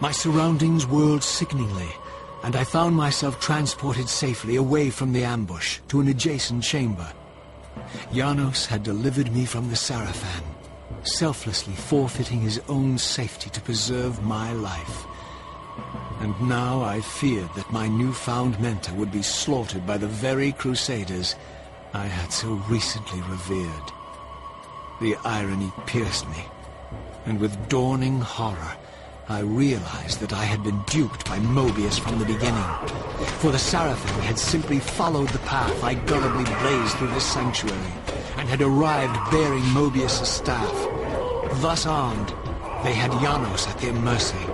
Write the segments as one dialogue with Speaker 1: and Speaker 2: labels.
Speaker 1: My surroundings whirled sickeningly, and I found myself transported safely away from the ambush to an adjacent chamber. Janos had delivered me from the Sarafan, selflessly forfeiting his own safety to preserve my life. And now I feared that my newfound mentor would be slaughtered by the very crusaders I had so recently revered. The irony pierced me, and with dawning horror, I realized that I had been duped by Mobius from the beginning. For the Sarafan had simply followed the path I gullibly blazed through this sanctuary, and had arrived bearing Mobius' staff. Thus armed, they had Janos at their mercy.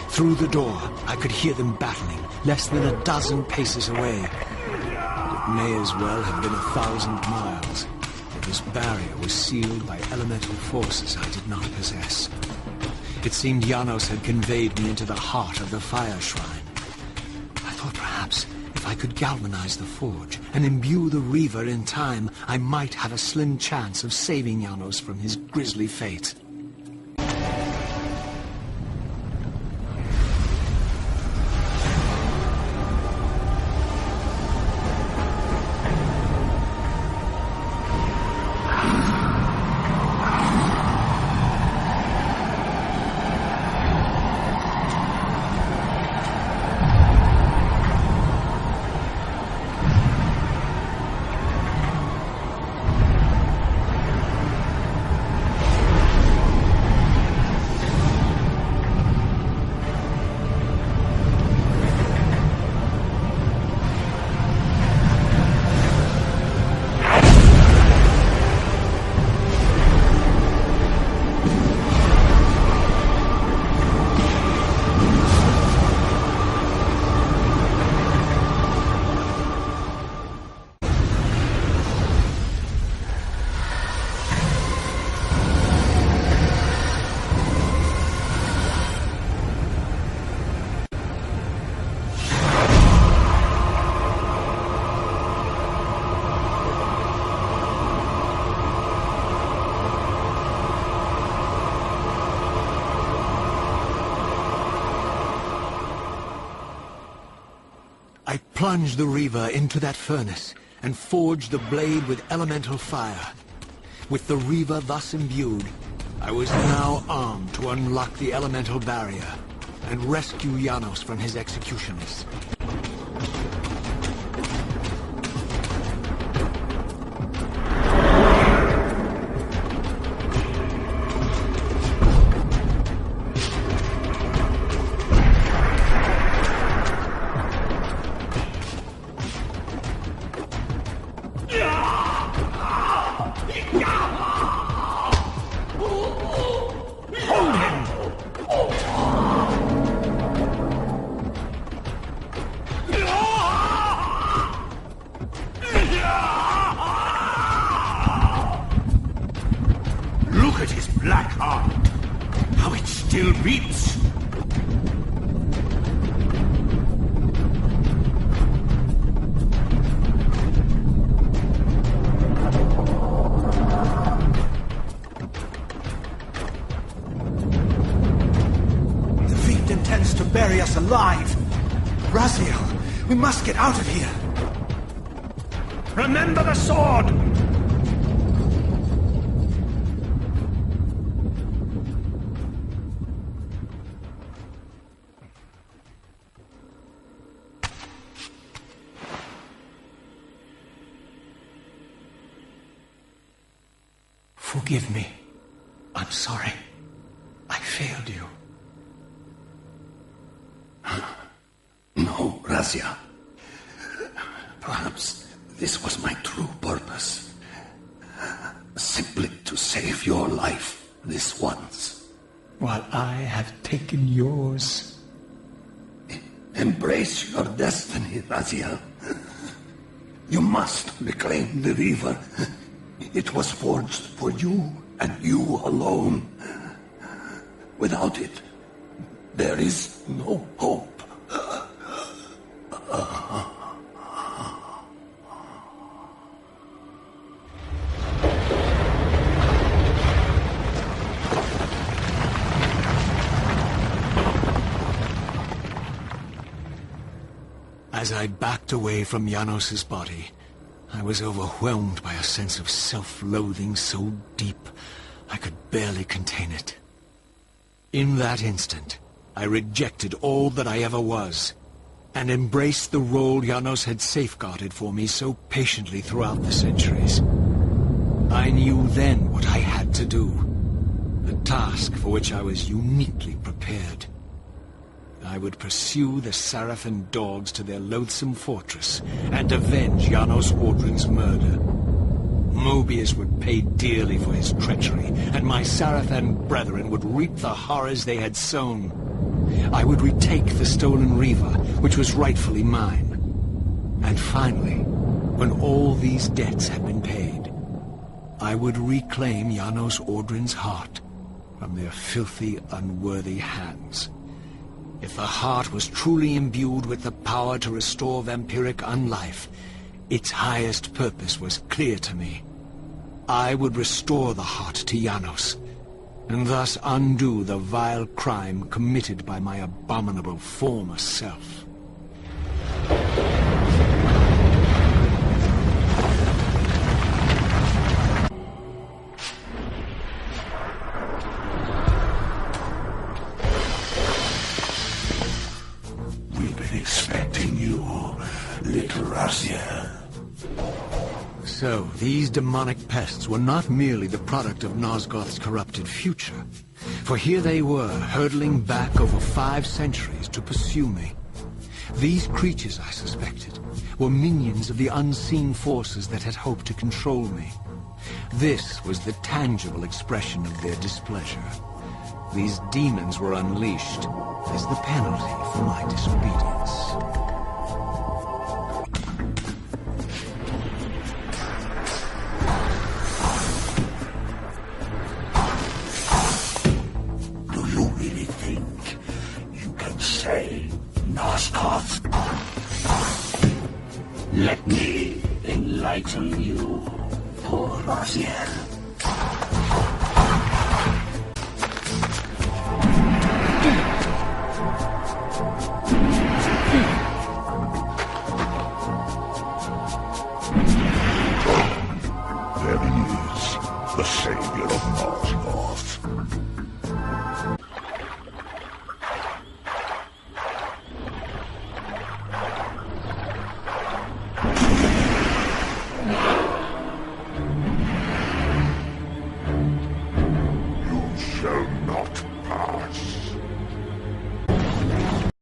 Speaker 1: Through the door, I could hear them battling, less than a dozen paces away. It may as well have been 1,000 miles, for this barrier was sealed by elemental forces I did not possess. It seemed Janos had conveyed me into the heart of the fire shrine. I thought perhaps if I could galvanize the forge and imbue the Reaver in time, I might have a slim chance of saving Janos from his grisly fate. I plunged the Reaver into that furnace and forged the blade with elemental fire. With the Reaver thus imbued, I was now armed to unlock the elemental barrier and rescue Janos from his executioners.
Speaker 2: Bury us alive! Raziel, we must get out of here!
Speaker 3: Remember the sword!
Speaker 1: Forgive me. I'm sorry. I failed you.
Speaker 4: No, Razia. Perhaps this was my true purpose. Simply to save your life this once.
Speaker 1: While I have taken yours.
Speaker 4: Embrace your destiny, Raziel. You must reclaim the Reaver. It was forged for you and you alone. Without it, there is no hope.
Speaker 1: As I backed away from Janos's body, I was overwhelmed by a sense of self-loathing so deep I could barely contain it. In that instant, I rejected all that I ever was, and embraced the role Janos had safeguarded for me so patiently throughout the centuries. I knew then what I had to do, a task for which I was uniquely prepared. I would pursue the Sarafan dogs to their loathsome fortress and avenge Janos Ordrin's murder. Mobius would pay dearly for his treachery, and my Sarafan brethren would reap the horrors they had sown. I would retake the stolen Reaver, which was rightfully mine. And finally, when all these debts had been paid, I would reclaim Janos Ordrin's heart from their filthy, unworthy hands. If the heart was truly imbued with the power to restore vampiric unlife, its highest purpose was clear to me. I would restore the heart to Janos, and thus undo the vile crime committed by my abominable former self.
Speaker 4: We've been expecting you, little Raziel.
Speaker 1: So, these demonic pests were not merely the product of Nosgoth's corrupted future, for here they were, hurtling back over 5 centuries to pursue me. These creatures, I suspected, were minions of the unseen forces that had hoped to control me. This was the tangible expression of their displeasure. These demons were unleashed as the penalty for my disobedience.
Speaker 4: Let me enlighten you, poor Raziel. There he is, the savior of Nosgoth. Shall not